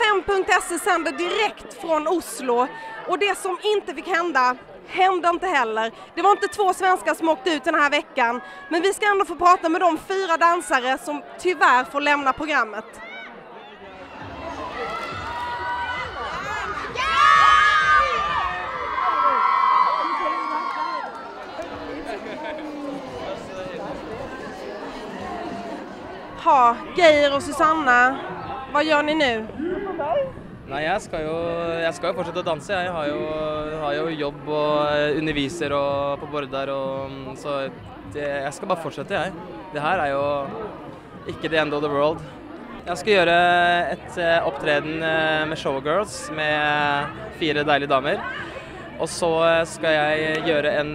5.se sänder direkt från Oslo och det som inte fick hända hände inte heller. Det var inte 2 svenskar som åkte ut den här veckan, men vi ska ändå få prata med de 4 dansare som tyvärr får lämna programmet. Ja, Geir och Susanna, vad gör ni nu? Nej, jeg skal jo fortsette å danse. Jeg har jo jobb og underviser og på Bordar, og så jeg skal bare fortsette, jeg. Det her er jo ikke the end of the world. Jeg skal gjøre et opptreden med Showgirls med 4 deilige damer. Og så skal jeg gjøre en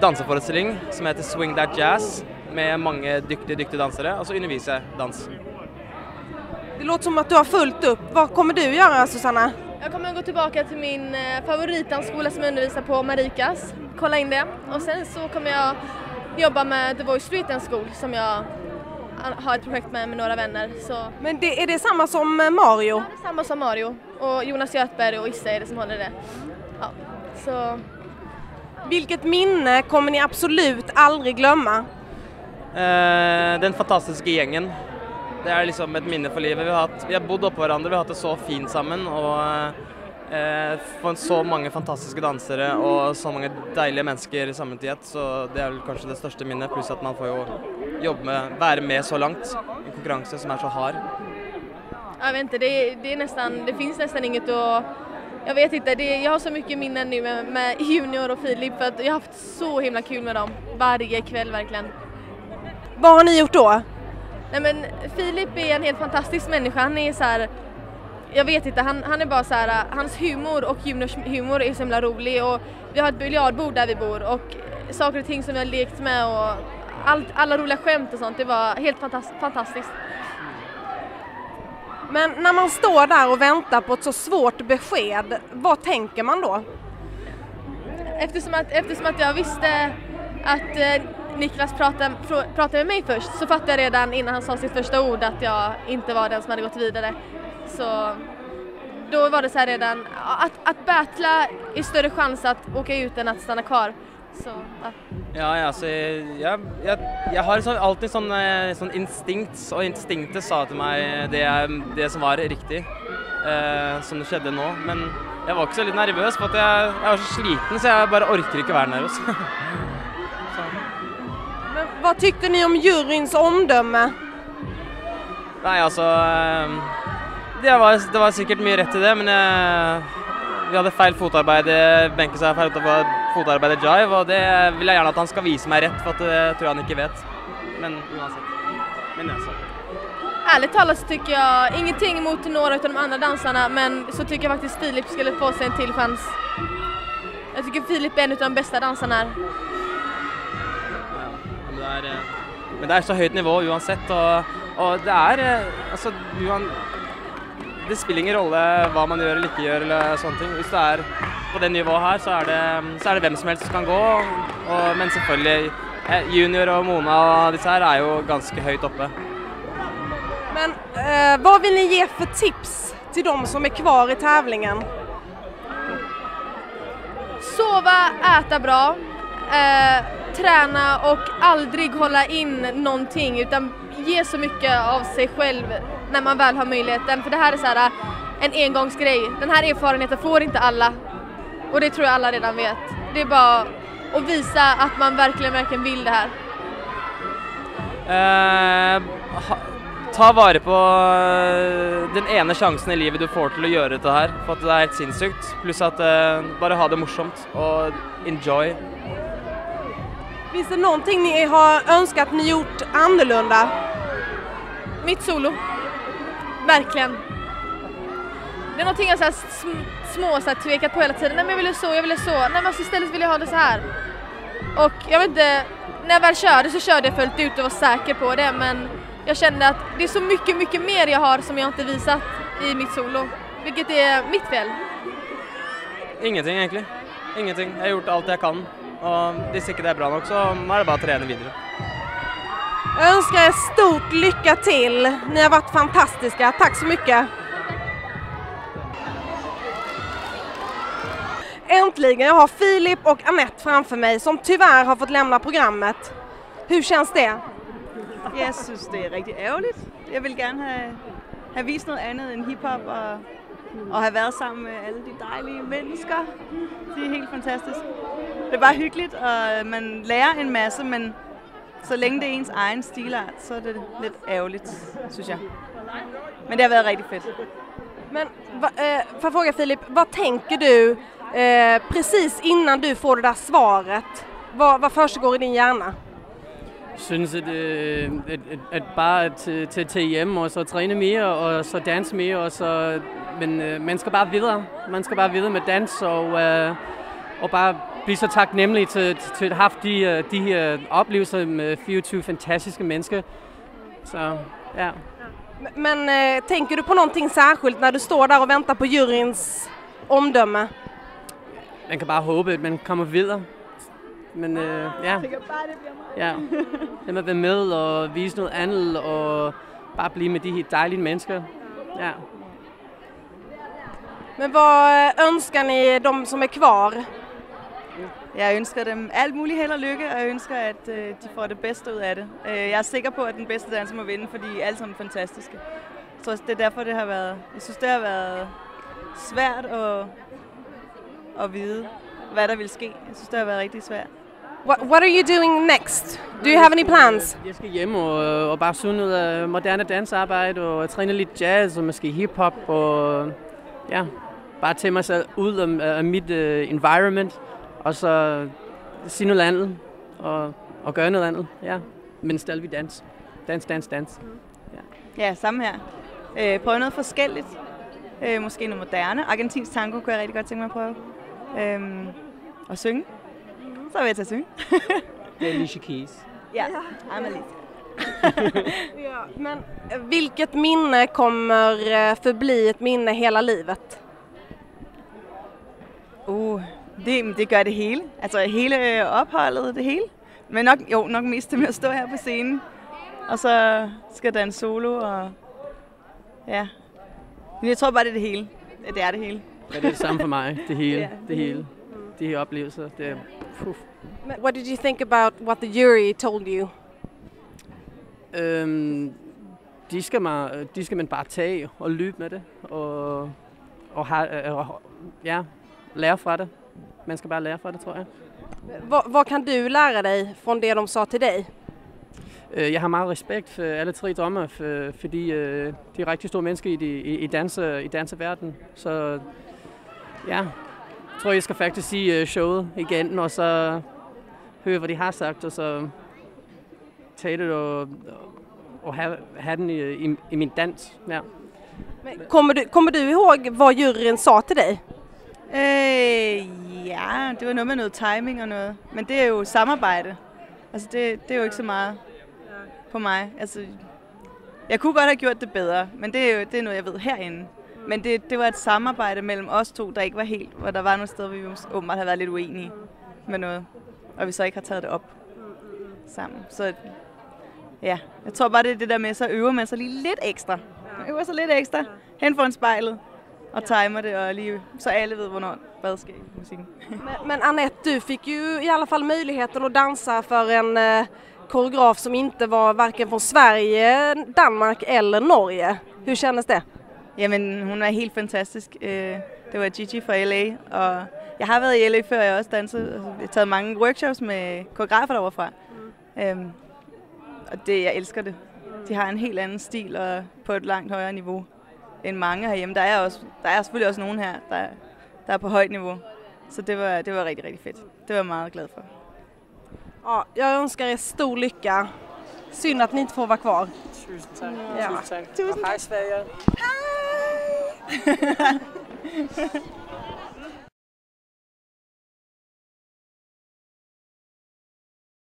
danseforestilling som heter Swing That Jazz med mange dyktige dansere, og så underviser jeg dans. Det låter som att du har fullt upp. Vad kommer du göra, Susanna? Jag kommer att gå tillbaka till min favoritdansskola som jag undervisar på, Marikas. Kolla in det. Och sen så kommer jag jobba med The Voice Street Dance School som jag har ett projekt med några vänner. Så. Men är det samma som Mario? Ja, det är samma som Mario. Och Jonas Göthberg och Issa är det som håller det. Ja, så. Vilket minne kommer ni absolut aldrig glömma? Den fantastiska gängen. Det er liksom et minne for livet. Vi har bodd oppå hverandre, vi har hatt det så fint sammen, og fått så mange fantastiske dansere og så mange deilige mennesker samlet i ett, så det er vel kanskje det største minnet, pluss at man får jo være med så langt i en konkurranse som er så hard. Jag vet inte, det finns nästan inget att, jag vet inte, jag har så mycket minnen nu med Junior och Filip för att jag har haft så himla kul med dem varje kväll verkligen. Vad har ni gjort då? Nej, men Filip är en helt fantastisk människa. Han är så här, jag vet inte, han är bara så här, hans humor och Juniors humor är så himla rolig och vi har ett biljardbord där vi bor och saker och ting som vi har lekt med och alla roliga skämt och sånt, det var helt fantastiskt. Men när man står där och väntar på ett så svårt besked, vad tänker man då? Eftersom att jag visste att Niklas pratade med mig först så fattade jag redan innan han sa sitt första ord att jag inte var den som hade gått vidare. Så då var det så här redan att battla är större chans att åka ut än att stanna kvar. Så, ja. Ja, alltså, jag har alltid sån instinkt, och instinktet sa till mig det som var riktigt, som det skedde nu. Men jag var också lite nervös för att jag var så sliten så jag bara orkar inte vara nervös. Men vad tyckte ni om juryns omdöme? Nej, alltså det var säkert mycket rätt i det, men vi hade fel fotarbete, Benke sa fel fotarbete jive, och det vill jag gärna att han ska visa mig rätt, för att det tror jag han inte vet. Men oavsett. Men alltså. Ärligt talat så tycker jag ingenting emot några av de andra dansarna, men så tycker jag faktiskt Filip skulle få sig en till chans. Jag tycker Filip är en av de bästa dansarna här. Men det är så högt nivå oavsett, och det är alltså det spelar ingen roll vad man gör eller inte gör eller sånt ting. Hvis det är på den nivån här så är det vem som helst som kan gå, men selvfølgelig Junior och Mona och disse här är ju ganska högt uppe. Men vad vill ni ge för tips till de som är kvar i tävlingen? Sova, äta bra, träna och aldrig hålla in någonting, utan ge så mycket av sig själv när man väl har möjligheten. För det här är så här en engångsgrej. Den här erfarenheten får inte alla, och det tror jag alla redan vet. Det är bara att visa att man verkligen vill det här. Ta vare på den ena chansen i livet du får till att göra det här, för att det är helt sinnssykt. Plus att bara ha det morsomt och enjoy. Finns det någonting ni har önskat ni gjort annorlunda? Mitt solo. Verkligen. Det är någonting jag så här tvekat på hela tiden. Nej, men jag ville så. Nej, men istället vill jag ha det så här. Och jag vet inte, när jag väl körde så körde jag fullt ut och var säker på det, men jag kände att det är så mycket mer jag har som jag inte visat i mitt solo, vilket är mitt fel. Ingenting egentligen. Ingenting. Jag har gjort allt jag kan, och det är säkert det är bra också. Nu är det bara att träna vidare. Jag önskar er stort lycka till. Ni har varit fantastiska. Tack så mycket. Äntligen, jag har Filip och Annette framför mig som tyvärr har fått lämna programmet. Hur känns det? Jeg synes, det er rigtig ærgerligt. Jeg vil gerne have vist noget andet end hiphop og have været sammen med alle de dejlige mennesker. De er helt fantastiske. Det er bare hyggeligt, og man lærer en masse, men så længe det er ens egen stilart, så er det lidt ærgerligt, synes jeg. Men det har været rigtig fedt. Men får jag fråga Filip, vad tänker du precis innan du får det där svaret? Vad försiggår i din hjärna? Synes, at bare til hjem og så træne mere og så danse mere. Og så, men man skal bare videre. Man skal bare videre med dans og bare blive så taknemmelig til at have haft de her oplevelser med 24 fantastiske mennesker. Så ja. Men tänker du på någonting särskilt när du står där och väntar på juryns omdöme? Man kan bare håbe, at man kommer videre. Men ja. Ja. Det med at være med og vise noget andet og bare blive med de her dejlige mennesker. Ja. Men vad önskar ni de som är kvar? Jeg ønsker dem alt muligt held og lykke, og jeg ønsker, at de får det bedste ud af det. Jeg er sikker på, at den bedste danser må vinde, fordi I er alle sammen fantastiske. Så det er derfor, det har været... Jeg synes, det har været svært at vide, hvad der vil ske. Jeg synes, det har været rigtig svært. What are you doing next? Do you have any plans? Jeg skal hjem og bare søge noget af moderne dansarbejde og træne lidt jazz og måske hiphop og ja, bare tage mig selv ud af mit environment og så sige noget andet og gøre noget andet, ja. Men stadig vi dans. Dans. Ja, samme her. Prøve noget forskelligt. Måske noget moderne. Argentinsk tango kunne jeg rigtig godt tænke mig at prøve. Og synge. Så vil jeg til at synge. Det er Alicia Keys. Ja, I'm Alicia. Ja, men vilket minne kommer förbli ett minne hela livet? Det gør det hele. Altså hele opholdet, det hele. Men nok mest det med at stå her på scenen. Og så skal der en solo, og ja. Men jeg tror bare, det er det hele. Det er det hele. Ja, det er det samme for mig. Det hele. Ja. Det hele. De her oplevelser, det er... What did you think about what the jury told you? De skal man bare tage og løbe med det, og lære fra det. Man skal bare lære fra det, tror jeg. Vad kan du lära dig från det de sa till dig? Jeg har meget respekt for alle tre dommer, fordi de er rigtig store mennesker i danseverdenen. Så ja, jeg tror, jeg skal faktisk sige showet igen, og så høre, hvad de har sagt, og så tage det og have den i min dans. Ja. Kommer du ihåg vad juryn sa til dig? Ja, det var noget med noget timing og noget. Men det er jo samarbejde. Altså det er jo ikke så meget på mig. Altså, jeg kunne godt have gjort det bedre, men det er noget, jeg ved herinde. Men det var et samarbejde mellem os to, der ikke var helt, hvor der var nogle steder, hvor vi åbenbart havde været lidt uenige med noget. Og vi så ikke har taget det op sammen. Så ja, jeg tror bare, det er det der med, så øver man sig lige lidt ekstra. Man øver sig lidt ekstra hen foran spejlet og timer det, og lige, så alle ved, hvornår hvad sker i musikken. Men Annette, du fick ju i alla fall möjligheten att dansa för en koreograf som inte var varken från Sverige, Danmark eller Norge. Hur kändes det? Jamen, hun er helt fantastisk. Det var Gigi fra LA, og jeg har været i LA før, jeg også danset. Jeg har taget mange workshops med koreografer derovre. Og jeg elsker det. De har en helt anden stil og på et langt højere niveau end mange herhjemme. Der er selvfølgelig også nogen her, der er på højt niveau. Så det var rigtig, rigtig fedt. Det var jeg meget glad for. Ja, jag önskar er stor lycka. Synd att ni inte får vara kvar. Tusind tak. Ja. Tusind tak. Hej Sverige. Hej!